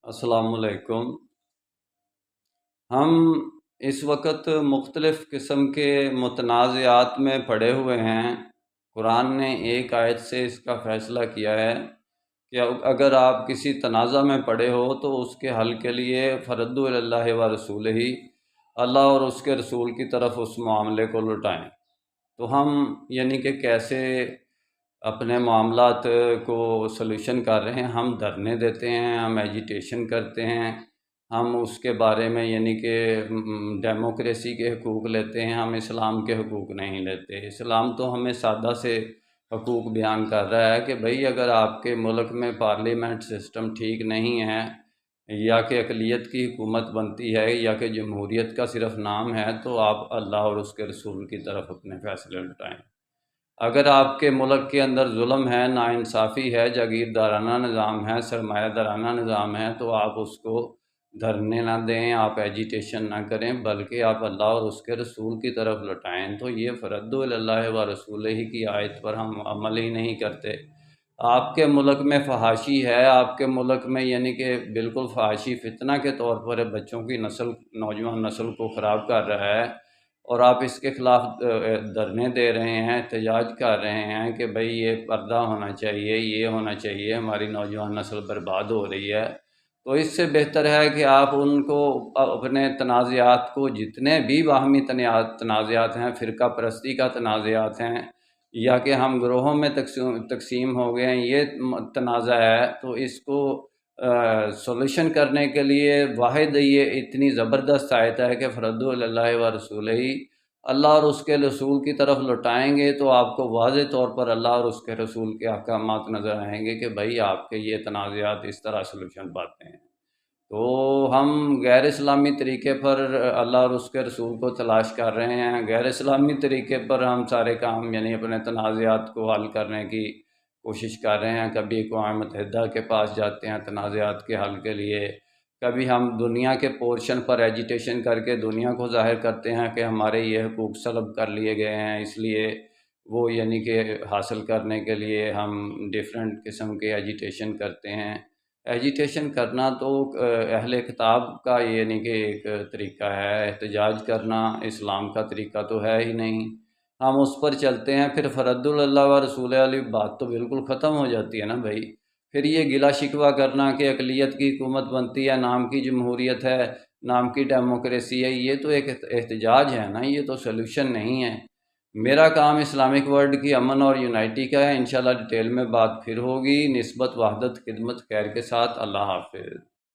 السلام علیکم۔ ہم اس وقت مختلف قسم کے متنازعات میں پڑے ہوئے ہیں۔ قرآن نے ایک آیت سے اس کا فیصلہ کیا ہے کہ اگر آپ کسی تنازع میں پڑے ہو تو اس کے حل کے لیے فردوا الی اللہ و رسولہ، اللہ اور اس کے رسول کی طرف اس معاملے کو لوٹائیں۔ تو ہم کہ کیسے اپنے معاملات کو سلوشن کر رہے ہیں۔ ہم دھرنے دیتے ہیں، ہم ایجیٹیشن کرتے ہیں، ہم اس کے بارے میں کہ ڈیموکریسی کے حقوق لیتے ہیں، ہم اسلام کے حقوق نہیں لیتے۔ اسلام تو ہمیں سادہ سے حقوق بیان کر رہا ہے کہ بھئی اگر آپ کے ملک میں پارلیمنٹ سسٹم ٹھیک نہیں ہے، یا کہ اقلیت کی حکومت بنتی ہے، یا کہ جمہوریت کا صرف نام ہے، تو آپ اللہ اور اس کے رسول کی طرف اپنے فیصلے لوٹائیں۔ اگر آپ کے ملک کے اندر ظلم ہے، ناانصافی ہے، جاگیردارانہ نظام ہے، سرمایہ دارانہ نظام ہے، تو آپ اس کو دھرنے نہ دیں، آپ ایجیٹیشن نہ کریں، بلکہ آپ اللہ اور اس کے رسول کی طرف لوٹائیں۔ تو یہ فردوا الی اللہ و رسولہ کی آیت پر ہم عمل ہی نہیں کرتے۔ آپ کے ملک میں فحاشی ہے، آپ کے ملک میں کہ بالکل فحاشی فتنہ کے طور پر بچوں کی نوجوان نسل کو خراب کر رہا ہے، اور آپ اس کے خلاف دھرنے دے رہے ہیں، احتجاج کر رہے ہیں کہ بھئی یہ پردہ ہونا چاہیے، یہ ہونا چاہیے، ہماری نوجوان نسل برباد ہو رہی ہے۔ تو اس سے بہتر ہے کہ آپ ان کو اپنے تنازعات کو، جتنے بھی باہمی تنازعات ہیں، فرقہ پرستی کا تنازعات ہیں، یا کہ ہم گروہوں میں تقسیم ہو گئے ہیں، یہ تنازع ہے، تو اس کو سولوشن کرنے کے لیے واحد یہ اتنی زبردست آیت ہے کہ فردوا الی اللہ و رسولہ، اللہ اور اس کے رسول کی طرف لوٹائیں گے تو آپ کو واضح طور پر اللہ اور اس کے رسول کے احکامات نظر آئیں گے کہ بھئی آپ کے یہ تنازعات اس طرح سلوشن پاتے ہیں۔ تو ہم غیر اسلامی طریقے پر اللہ اور اس کے رسول کو تلاش کر رہے ہیں، غیر اسلامی طریقے پر ہم سارے کام اپنے تنازعات کو حل کرنے کی کوشش کر رہے ہیں۔ کبھی اقوام متحدہ کے پاس جاتے ہیں تنازعات کے حل کے لیے، کبھی ہم دنیا کے پورشن پر ایجیٹیشن کر کے دنیا کو ظاہر کرتے ہیں کہ ہمارے یہ حقوق سلب کر لیے گئے ہیں، اس لیے وہ کہ حاصل کرنے کے لیے ہم ڈیفرنٹ قسم کے ایجیٹیشن کرتے ہیں۔ ایجیٹیشن کرنا تو اہل کتاب کا کہ ایک طریقہ ہے، احتجاج کرنا اسلام کا طریقہ تو ہے ہی نہیں۔ ہم اس پر چلتے ہیں، پھر فردوا الی اللہ و رسولہ والی بات تو بالکل ختم ہو جاتی ہے نا بھائی۔ پھر یہ گلہ شکوہ کرنا کہ اقلیت کی حکومت بنتی ہے، نام کی جمہوریت ہے، نام کی ڈیموکریسی ہے، یہ تو ایک احتجاج ہے نا، یہ تو سلوشن نہیں ہے۔ میرا کام اسلامک ورلڈ کی امن اور یونائٹی کا ہے۔ انشاءاللہ ڈیٹیل میں بات پھر ہوگی۔ نسبت وحدت خدمت خیر کے ساتھ۔ اللہ حافظ۔